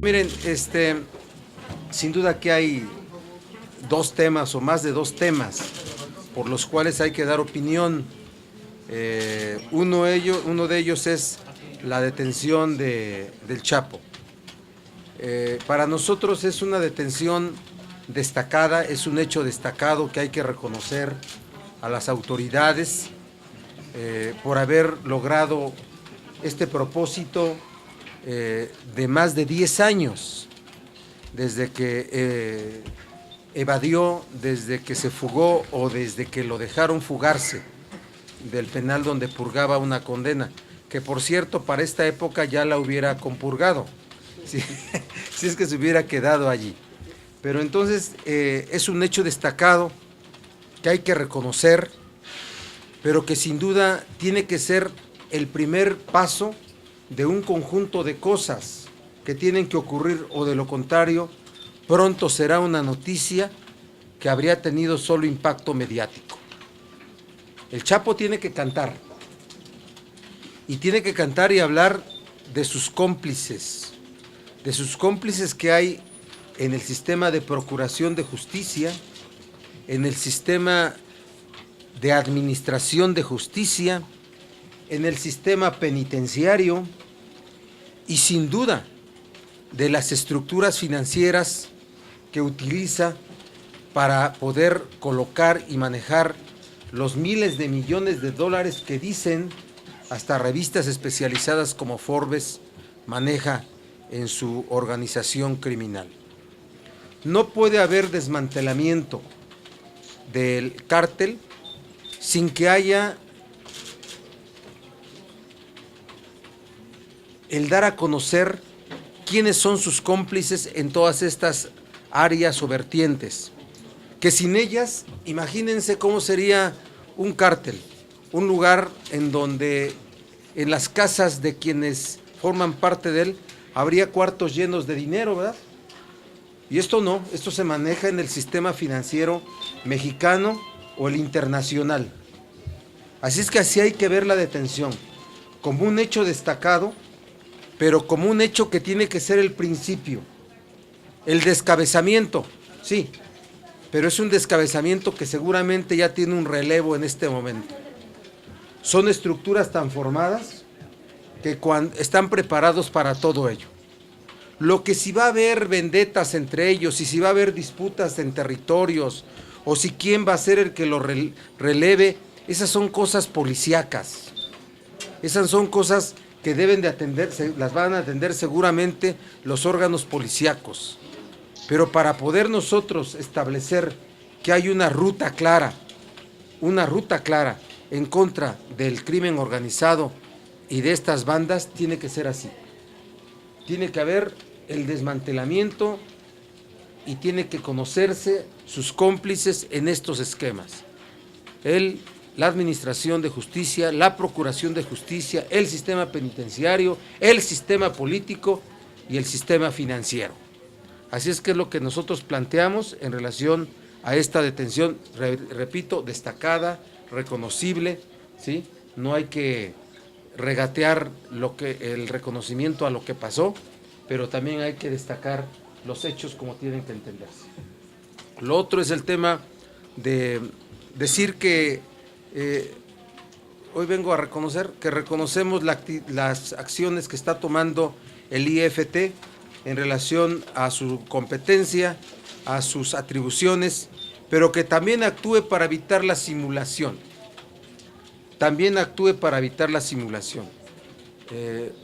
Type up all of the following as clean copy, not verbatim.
Miren, sin duda que hay dos temas o más de dos temas por los cuales hay que dar opinión. Uno de ellos es la detención del Chapo. Para nosotros es una detención destacada, es un hecho destacado que hay que reconocer a las autoridades por haber logrado este propósito de más de 10 años, desde que evadió, desde que se fugó o desde que lo dejaron fugarse del penal donde purgaba una condena, que por cierto para esta época ya la hubiera compurgado, si es que se hubiera quedado allí. Pero entonces es un hecho destacado que hay que reconocer, pero que sin duda tiene que ser el primer paso de un conjunto de cosas que tienen que ocurrir, o de lo contrario, pronto será una noticia que habría tenido solo impacto mediático. El Chapo tiene que cantar, y tiene que cantar y hablar de sus cómplices que hay en el sistema de procuración de justicia, en el sistema de administración de justicia, en el sistema penitenciario y sin duda de las estructuras financieras que utiliza para poder colocar y manejar los miles de millones de dólares que dicen hasta revistas especializadas como Forbes maneja en su organización criminal. No puede haber desmantelamiento del cártel sin que haya el dar a conocer quiénes son sus cómplices en todas estas áreas o vertientes, que sin ellas, imagínense cómo sería un cártel, un lugar en donde en las casas de quienes forman parte de él habría cuartos llenos de dinero, ¿verdad? Y esto no, esto se maneja en el sistema financiero mexicano o el internacional. Así es que así hay que ver la detención, como un hecho destacado, pero como un hecho que tiene que ser el principio. El descabezamiento, sí, pero es un descabezamiento que seguramente ya tiene un relevo en este momento. Son estructuras tan formadas que están preparados para todo ello. Lo que si va a haber vendetas entre ellos, y si va a haber disputas en territorios, o si quién va a ser el que lo releve, esas son cosas policíacas. Esas son cosas que deben de atenderse, las van a atender seguramente los órganos policíacos. Pero para poder nosotros establecer que hay una ruta clara en contra del crimen organizado y de estas bandas, tiene que ser así. Tiene que haber el desmantelamiento y tiene que conocerse sus cómplices en estos esquemas. La administración de justicia, la procuración de justicia, el sistema penitenciario, el sistema político y el sistema financiero. Así es que es lo que nosotros planteamos en relación a esta detención, repito, destacada, reconocible, ¿sí? No hay que regatear el reconocimiento a lo que pasó, pero también hay que destacar los hechos como tienen que entenderse. Lo otro es el tema de decir que hoy vengo a reconocer que reconocemos las acciones que está tomando el IFT en relación a su competencia, a sus atribuciones, pero que también actúe para evitar la simulación.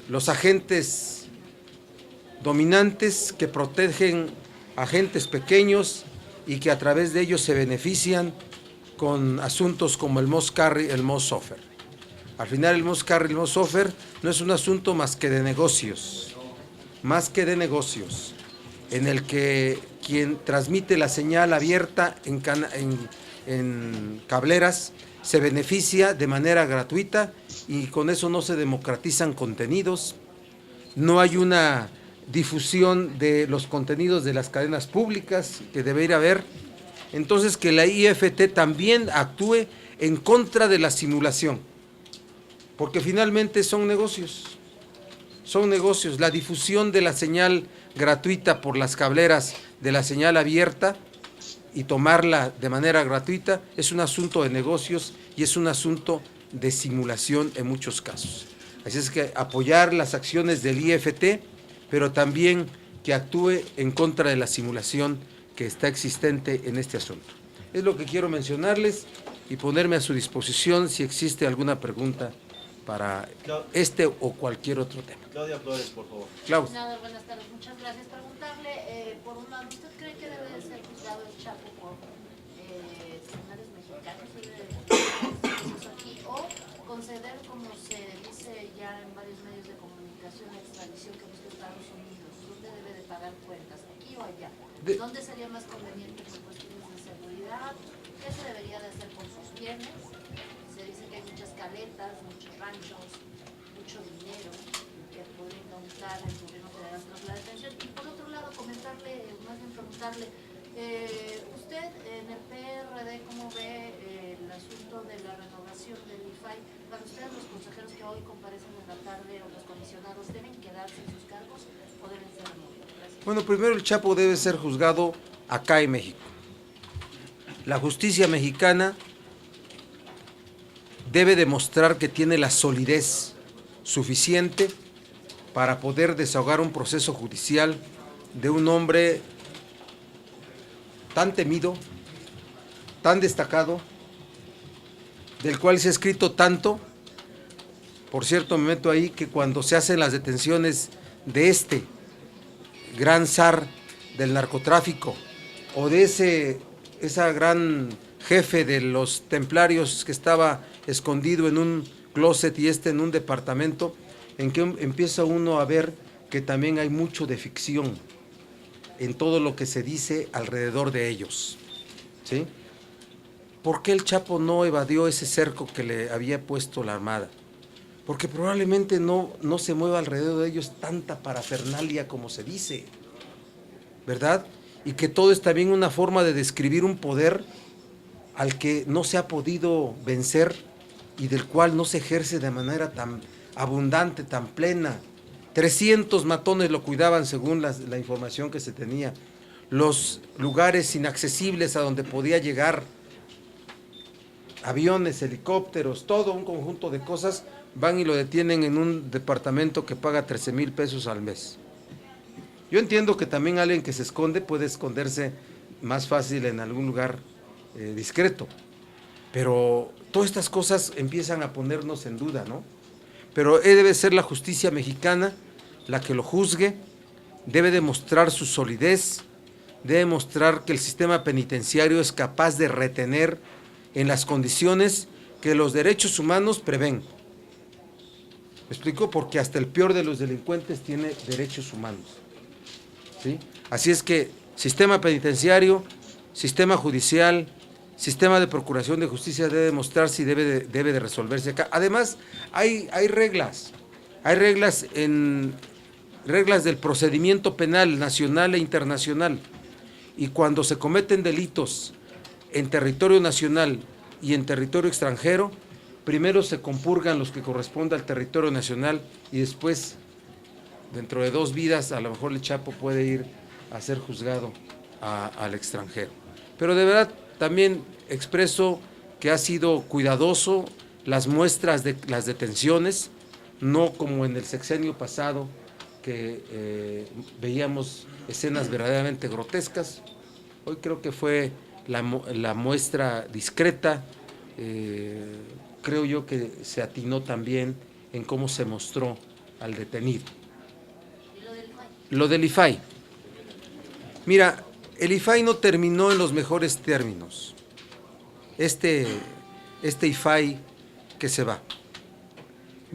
Los agentes dominantes que protegen agentes pequeños y que a través de ellos se benefician con asuntos como el Moss Carry, el Moss Offer. Al final el Moss Carry, el Moss Offer no es un asunto más que de negocios, en el que quien transmite la señal abierta en cableras se beneficia de manera gratuita, y con eso no se democratizan contenidos, no hay una difusión de los contenidos de las cadenas públicas que debería haber. Entonces, que la IFT también actúe en contra de la simulación, porque finalmente son negocios. son negocios. La difusión de la señal gratuita por las cableras de la señal abierta y tomarla de manera gratuita es un asunto de negocios y es un asunto de simulación en muchos casos. Así es que apoyar las acciones del IFT, pero también que actúe en contra de la simulación que está existente en este asunto. Es lo que quiero mencionarles y ponerme a su disposición si existe alguna pregunta para este o cualquier otro tema. Claudia Flores, por favor. Claudia. Nada, buenas tardes, muchas gracias. Preguntarle, por un lado, ¿usted cree que debe de ser juzgado el Chapo por señales mexicanos aquí o conceder, como se dice ya en varios medios de comunicación, la extradición que busca Estados Unidos? ¿Dónde debe de pagar cuentas, aquí o allá? ¿Dónde sería más conveniente por cuestiones de seguridad? ¿Qué se debería de hacer con sus bienes? Se dice que hay muchas caletas, muchos ranchos, mucho dinero que puede incausar el gobierno federal tras la detención. Y por otro lado, comentarle, más bien preguntarle, usted en el PRD, ¿cómo ve el asunto de la renovación del IFAI? Para ustedes, los consejeros que hoy comparecen en la tarde o los comisionados, ¿deben quedarse en sus cargos o deben ser removidos? Gracias. Bueno, primero el Chapo debe ser juzgado acá en México. La justicia mexicana debe demostrar que tiene la solidez suficiente para poder desahogar un proceso judicial de un hombre tan temido, tan destacado, del cual se ha escrito tanto. Por cierto, me meto ahí que cuando se hacen las detenciones de este gran zar del narcotráfico o de esa gran jefe de los templarios que estaba escondido en un closet y en un departamento, en que empieza uno a ver que también hay mucho de ficción en todo lo que se dice alrededor de ellos, ¿sí? ¿Por qué el Chapo no evadió ese cerco que le había puesto la Armada? Porque probablemente no se mueva alrededor de ellos tanta parafernalia como se dice, ¿verdad? Y que todo es también una forma de describir un poder al que no se ha podido vencer y del cual no se ejerce de manera tan abundante, tan plena. 300 matones lo cuidaban según la información que se tenía. Los lugares inaccesibles a donde podía llegar, aviones, helicópteros, todo un conjunto de cosas, van y lo detienen en un departamento que paga 13,000 pesos al mes. Yo entiendo que también alguien que se esconde puede esconderse más fácil en algún lugar discreto, pero todas estas cosas empiezan a ponernos en duda, ¿no? Pero debe ser la justicia mexicana la que lo juzgue, debe demostrar su solidez, debe demostrar que el sistema penitenciario es capaz de retener en las condiciones que los derechos humanos prevén. ¿Me explico? Porque hasta el peor de los delincuentes tiene derechos humanos, ¿sí? Así es que sistema penitenciario, sistema judicial, sistema de procuración de justicia debe demostrarse y debe de resolverse acá. Además, hay reglas del procedimiento penal nacional e internacional, y cuando se cometen delitos en territorio nacional y en territorio extranjero, primero se compurgan los que corresponde al territorio nacional y después, dentro de 2 vidas, a lo mejor el Chapo puede ir a ser juzgado al extranjero. Pero de verdad también expreso que ha sido cuidadoso las muestras de las detenciones, no como en el sexenio pasado que veíamos escenas verdaderamente grotescas. Hoy creo que fue la muestra discreta. Creo yo que se atinó también en cómo se mostró al detenido. ¿Y lo del IFAI? Lo del IFAI. Mira, el IFAI no terminó en los mejores términos. Este IFAI que se va.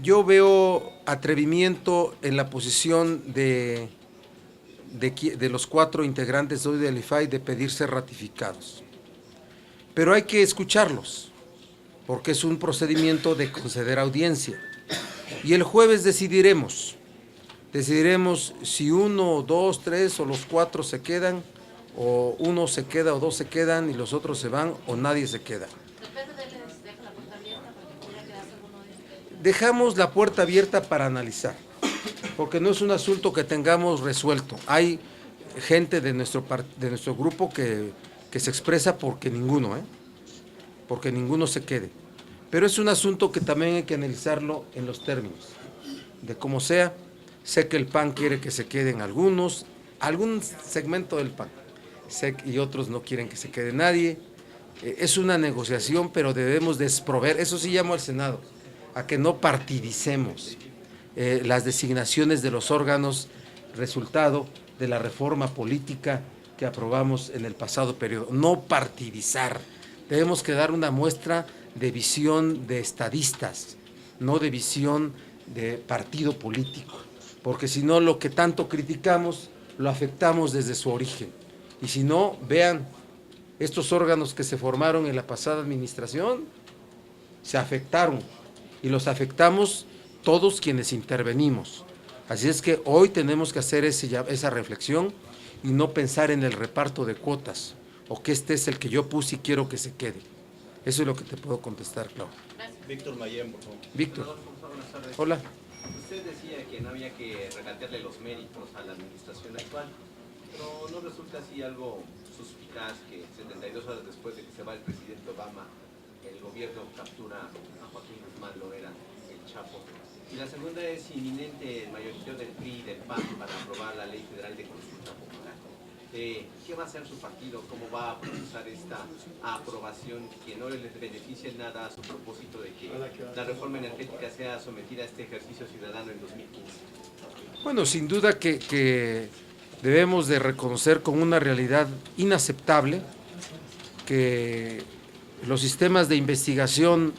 Yo veo atrevimiento en la posición de los 4 integrantes hoy del IFAI de pedir ser ratificados. Pero hay que escucharlos, porque es un procedimiento de conceder audiencia. Y el jueves decidiremos si 1, 2, 3 o los 4 se quedan, o 1 se queda o 2 se quedan y los otros se van, o nadie se queda. ¿Deja la puerta abierta porque podría quedarse alguno de ellos? Dejamos la puerta abierta para analizar. porque no es un asunto que tengamos resuelto. Hay gente de nuestro grupo que se expresa porque ninguno se quede. Pero es un asunto que también hay que analizarlo en los términos, de cómo sea. Sé que el PAN quiere que se queden algunos, algún segmento del PAN, y otros no quieren que se quede nadie. Es una negociación, pero debemos desprover, eso sí llamo al Senado, a que no partidicemos las designaciones de los órganos, resultado de la reforma política que aprobamos en el pasado periodo. No partidizar, debemos que dar una muestra de visión de estadistas, no de visión de partido político, porque si no, lo que tanto criticamos lo afectamos desde su origen. Y si no, vean, estos órganos que se formaron en la pasada administración se afectaron, y los afectamos todos quienes intervenimos. Así es que hoy tenemos que hacer esa reflexión y no pensar en el reparto de cuotas, o que este es el que yo puse y quiero que se quede. Eso es lo que te puedo contestar, Claudio. Víctor Mayén, por favor. Víctor. Hola. Usted decía que no había que regatearle los méritos a la administración actual, pero ¿no resulta así algo suspicaz que 72 horas después de que se va el presidente Obama, el gobierno captura a Joaquín Guzmán Loera, el Chapo? Y la segunda es inminente el mayoritario del PRI y del PAN para aprobar la Ley Federal de Consulta Popular. ¿Qué va a hacer su partido? ¿Cómo va a procesar esta aprobación que no les beneficia en nada a su propósito de que la reforma energética sea sometida a este ejercicio ciudadano en 2015? Bueno, sin duda que debemos de reconocer como una realidad inaceptable que los sistemas de investigación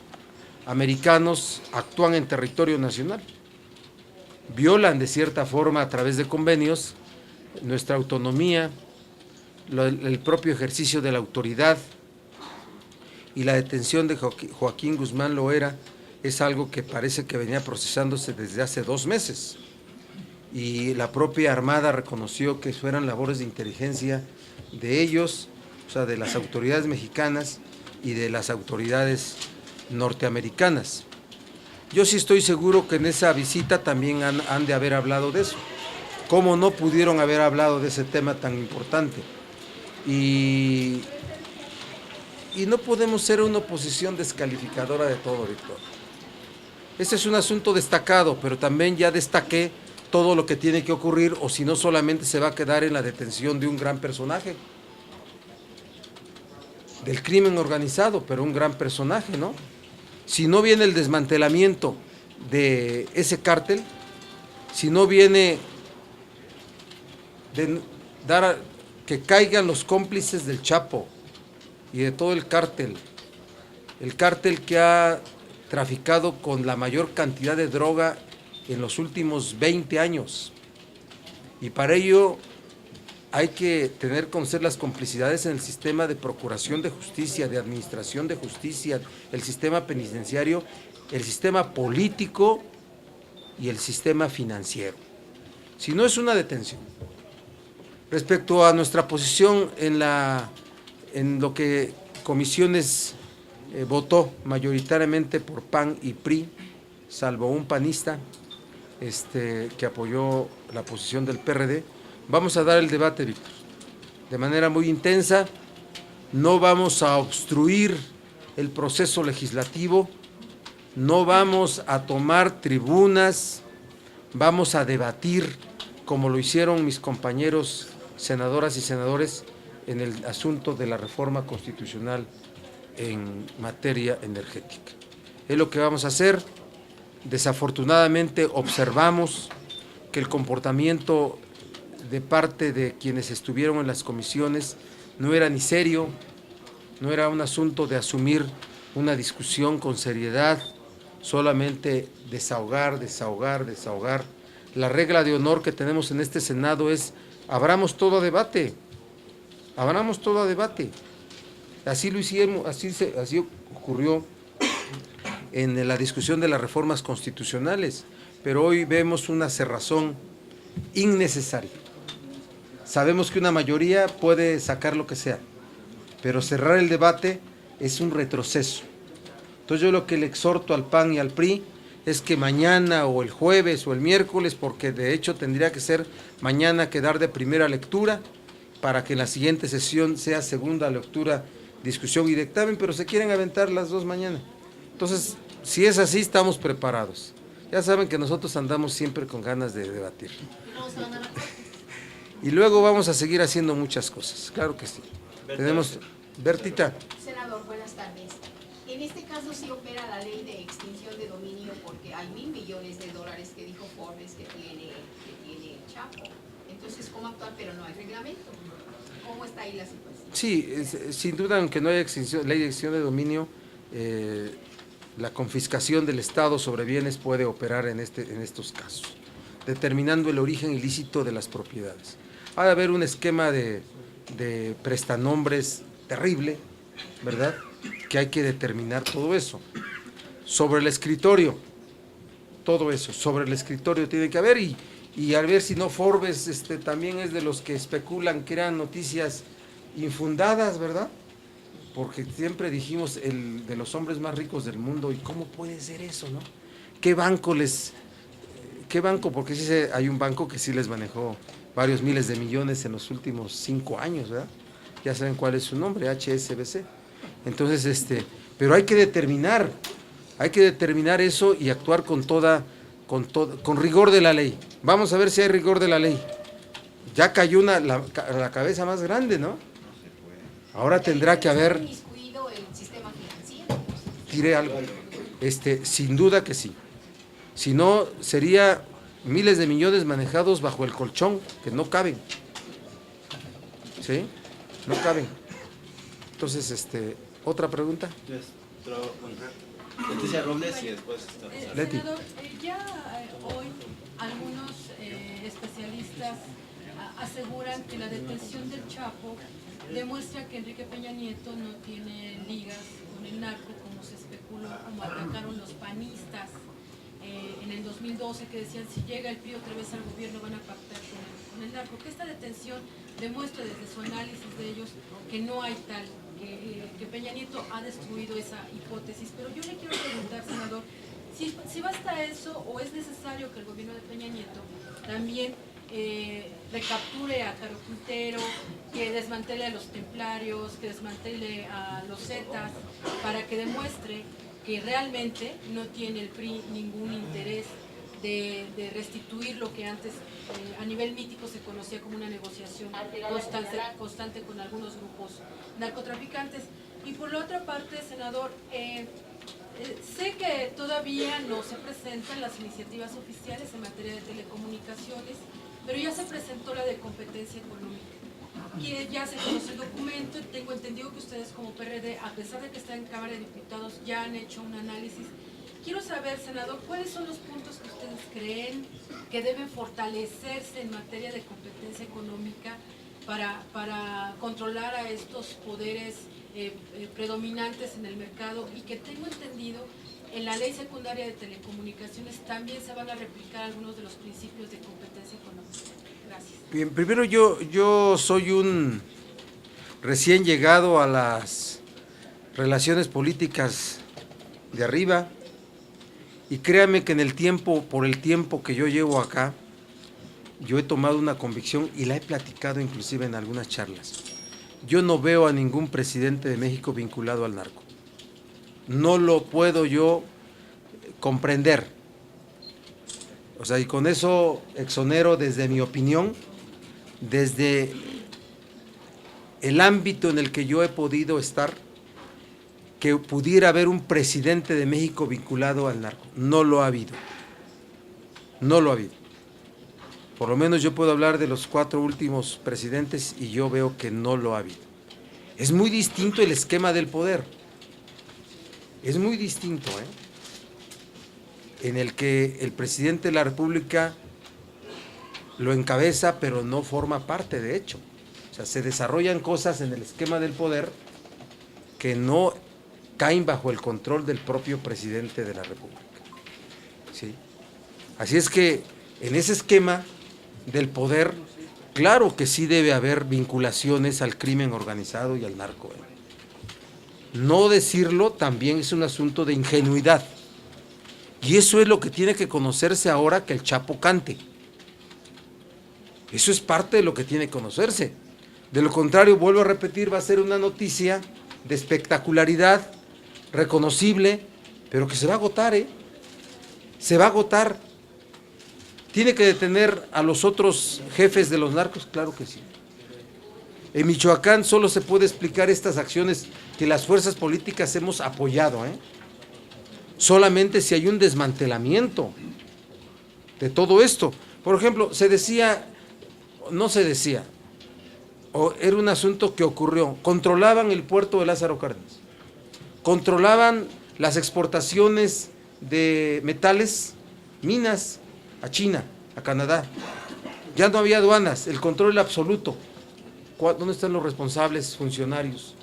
americanos actúan en territorio nacional, violan de cierta forma a través de convenios nuestra autonomía, el propio ejercicio de la autoridad, y la detención de Joaquín Guzmán Loera es algo que parece que venía procesándose desde hace 2 meses, y la propia Armada reconoció que eso eran labores de inteligencia de ellos, o sea, de las autoridades mexicanas y de las autoridades norteamericanas. Yo sí estoy seguro que en esa visita también han de haber hablado de eso. ¿Cómo no pudieron haber hablado de ese tema tan importante? Y no podemos ser una oposición descalificadora de todo, Víctor. Ese es un asunto destacado, pero también ya destaqué todo lo que tiene que ocurrir, o si no solamente se va a quedar en la detención de un gran personaje del crimen organizado, pero un gran personaje, ¿no? Si no viene el desmantelamiento de ese cártel, si no viene de dar que caigan los cómplices del Chapo y de todo el cártel que ha traficado con la mayor cantidad de droga en los últimos 20 años, y para ello hay que conocer las complicidades en el sistema de procuración de justicia, de administración de justicia, el sistema penitenciario, el sistema político y el sistema financiero. Si no, es una detención. Respecto a nuestra posición en lo que comisiones votó mayoritariamente por PAN y PRI, salvo un panista que apoyó la posición del PRD, vamos a dar el debate, Víctor, de manera muy intensa. No vamos a obstruir el proceso legislativo, no vamos a tomar tribunas, vamos a debatir como lo hicieron mis compañeros senadoras y senadores en el asunto de la reforma constitucional en materia energética. Es lo que vamos a hacer. Desafortunadamente observamos que el comportamiento de parte de quienes estuvieron en las comisiones no era ni serio, no era un asunto de asumir una discusión con seriedad, solamente desahogar. La regla de honor que tenemos en este Senado es abramos todo a debate. Así lo hicimos, así ocurrió en la discusión de las reformas constitucionales, pero hoy vemos una cerrazón innecesaria. Sabemos que una mayoría puede sacar lo que sea, pero cerrar el debate es un retroceso. Entonces yo lo que le exhorto al PAN y al PRI es que mañana o el jueves o el miércoles, porque de hecho tendría que ser mañana quedar de primera lectura para que en la siguiente sesión sea segunda lectura, discusión y dictamen, pero se quieren aventar las dos mañana. Entonces, si es así, estamos preparados. Ya saben que nosotros andamos siempre con ganas de debatir. Y luego vamos a seguir haciendo muchas cosas, claro que sí. Tenemos, Bertita. Senador, buenas tardes. En este caso sí opera la ley de extinción de dominio porque hay $1,000 millones que dijo Forbes que tiene Chapo. Entonces, ¿cómo actuar? Pero no hay reglamento. ¿Cómo está ahí la situación? Sí, sin duda, aunque no haya ley de extinción de dominio, la confiscación del Estado sobre bienes puede operar en estos casos, determinando el origen ilícito de las propiedades. Ha de haber un esquema de prestanombres terrible, ¿verdad?, que hay que determinar todo eso. Sobre el escritorio, todo eso, sobre el escritorio tiene que haber, y a ver si no Forbes también es de los que especulan, crean noticias infundadas, ¿verdad? Porque siempre dijimos el de los hombres más ricos del mundo, ¿y cómo puede ser eso, no? ¿Qué banco? Porque sí hay un banco que sí les manejó varios miles de millones en los últimos 5 años, ¿verdad? Ya saben cuál es su nombre, HSBC. Entonces, pero hay que determinar eso y actuar con rigor de la ley. Vamos a ver si hay rigor de la ley. Ya cayó la cabeza más grande, ¿no? Ahora tendrá que haber. ¿Está inmiscuido el sistema financiero? Diré algo. Sin duda que sí. Si no, sería miles de millones manejados bajo el colchón, que no caben. ¿Sí? No caben. Entonces, ¿otra pregunta? Leticia Robles y después... Leti. Senador, hoy algunos especialistas aseguran que la detención del Chapo demuestra que Enrique Peña Nieto no tiene ligas con el narco, como se especuló, como atacaron los panistas en el 2012, que decían si llega el PRI otra vez al gobierno van a pactar con el narco. Que esta detención demuestra desde su análisis de ellos que no hay tal, que Peña Nieto ha destruido esa hipótesis. Pero yo le quiero preguntar, senador, si basta eso o es necesario que el gobierno de Peña Nieto también recapture a Caro Quintero, que desmantele a los templarios, que desmantele a los zetas, para que demuestre que realmente no tiene el PRI ningún interés de restituir lo que antes a nivel mítico se conocía como una negociación constante con algunos grupos narcotraficantes. Y por la otra parte, senador, sé que todavía no se presentan las iniciativas oficiales en materia de telecomunicaciones, pero ya se presentó la de competencia económica, y ya se conoce el documento. Tengo entendido que ustedes como PRD, a pesar de que están en Cámara de Diputados, ya han hecho un análisis. Quiero saber, senador, ¿cuáles son los puntos que ustedes creen que deben fortalecerse en materia de competencia económica para controlar a estos poderes predominantes en el mercado? Y que tengo entendido, en la ley secundaria de telecomunicaciones también se van a replicar algunos de los principios de competencia económica. Gracias. Bien, primero yo soy un recién llegado a las relaciones políticas de arriba, y créame que por el tiempo que yo llevo acá, yo he tomado una convicción y la he platicado inclusive en algunas charlas. Yo no veo a ningún presidente de México vinculado al narco. No lo puedo yo comprender. O sea, y con eso exonero desde mi opinión, desde el ámbito en el que yo he podido estar, que pudiera haber un presidente de México vinculado al narco. No lo ha habido. No lo ha habido. Por lo menos yo puedo hablar de los 4 últimos presidentes y yo veo que no lo ha habido. Es muy distinto el esquema del poder. Es muy distinto, en el que el presidente de la República lo encabeza, pero no forma parte, de hecho. O sea, se desarrollan cosas en el esquema del poder que no caen bajo el control del propio presidente de la República. ¿Sí? Así es que en ese esquema del poder, claro que sí debe haber vinculaciones al crimen organizado y al narco. No decirlo también es un asunto de ingenuidad. Y eso es lo que tiene que conocerse ahora que el Chapo cante. Eso es parte de lo que tiene que conocerse. De lo contrario, vuelvo a repetir, va a ser una noticia de espectacularidad, reconocible, pero que se va a agotar, se va a agotar. ¿Tiene que detener a los otros jefes de los narcos? Claro que sí. En Michoacán solo se puede explicar estas acciones que las fuerzas políticas hemos apoyado, solamente si hay un desmantelamiento de todo esto. Por ejemplo, se decía, no se decía, o era un asunto que ocurrió, controlaban el puerto de Lázaro Cárdenas, controlaban las exportaciones de metales, minas, a China, a Canadá, ya no había aduanas, el control era absoluto. ¿Dónde están los responsables funcionarios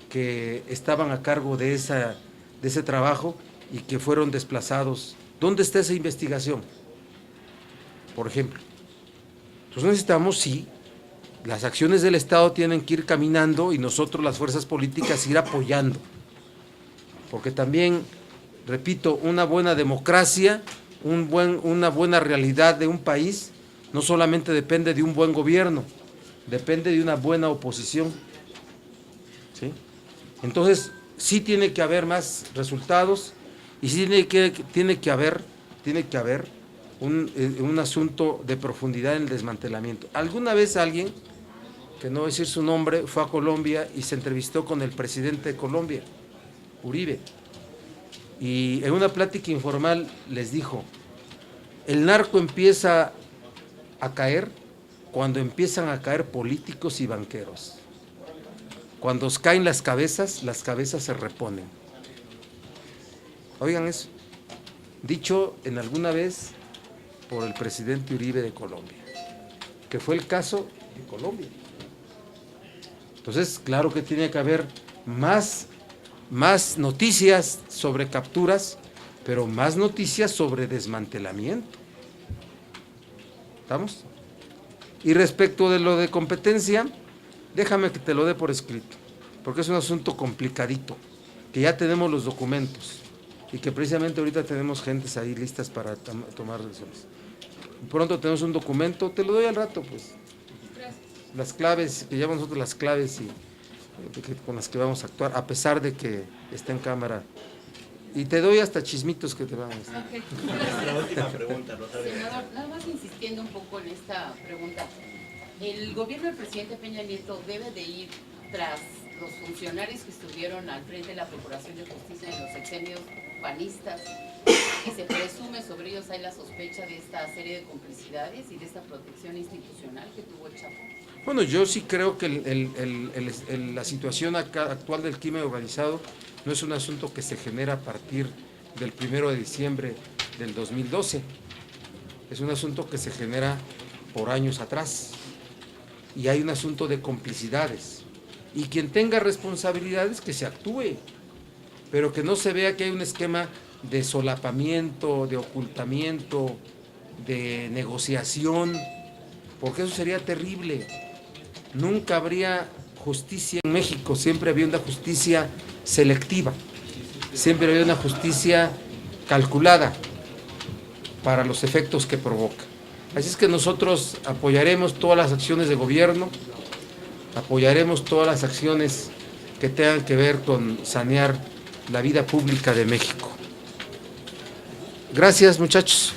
que estaban a cargo de ese trabajo y que fueron desplazados? ¿Dónde está esa investigación? Por ejemplo. Entonces necesitamos, sí, las acciones del Estado tienen que ir caminando y nosotros, las fuerzas políticas, ir apoyando. Porque también, repito, una buena democracia, una buena realidad de un país, no solamente depende de un buen gobierno, depende de una buena oposición. ¿Sí? Entonces, sí tiene que haber más resultados y sí tiene que haber un asunto de profundidad en el desmantelamiento. Alguna vez alguien, que no voy a decir su nombre, fue a Colombia y se entrevistó con el presidente de Colombia, Uribe, y en una plática informal les dijo: el narco empieza a caer cuando empiezan a caer políticos y banqueros. Cuando caen las cabezas se reponen. Oigan eso, dicho en alguna vez por el presidente Uribe de Colombia, que fue el caso de Colombia. Entonces, claro que tiene que haber más noticias sobre capturas, pero más noticias sobre desmantelamiento. ¿Estamos? Y respecto de lo de competencia, déjame que te lo dé por escrito, porque es un asunto complicadito, que ya tenemos los documentos y que precisamente ahorita tenemos gentes ahí listas para tomar decisiones. Pronto tenemos un documento, te lo doy al rato, pues. Las claves, que llevamos nosotros las claves con las que vamos a actuar, a pesar de que está en cámara. Y te doy hasta chismitos que te van a decir. Okay. La última pregunta, Rosario. Senador, nada más insistiendo un poco en esta pregunta. ¿El gobierno del presidente Peña Nieto debe de ir tras los funcionarios que estuvieron al frente de la Procuración de Justicia en los sexenios panistas, que se presume sobre ellos hay la sospecha de esta serie de complicidades y de esta protección institucional que tuvo el Chapo? Bueno, yo sí creo que la situación actual del crimen organizado no es un asunto que se genera a partir del 1 de diciembre del 2012. Es un asunto que se genera por años atrás. Y hay un asunto de complicidades. Y quien tenga responsabilidades, que se actúe. Pero que no se vea que hay un esquema de solapamiento, de ocultamiento, de negociación, porque eso sería terrible. Nunca habría justicia en México, siempre había una justicia selectiva, siempre había una justicia calculada para los efectos que provoca. Así es que nosotros apoyaremos todas las acciones de gobierno, apoyaremos todas las acciones que tengan que ver con sanear la vida pública de México. Gracias, muchachos.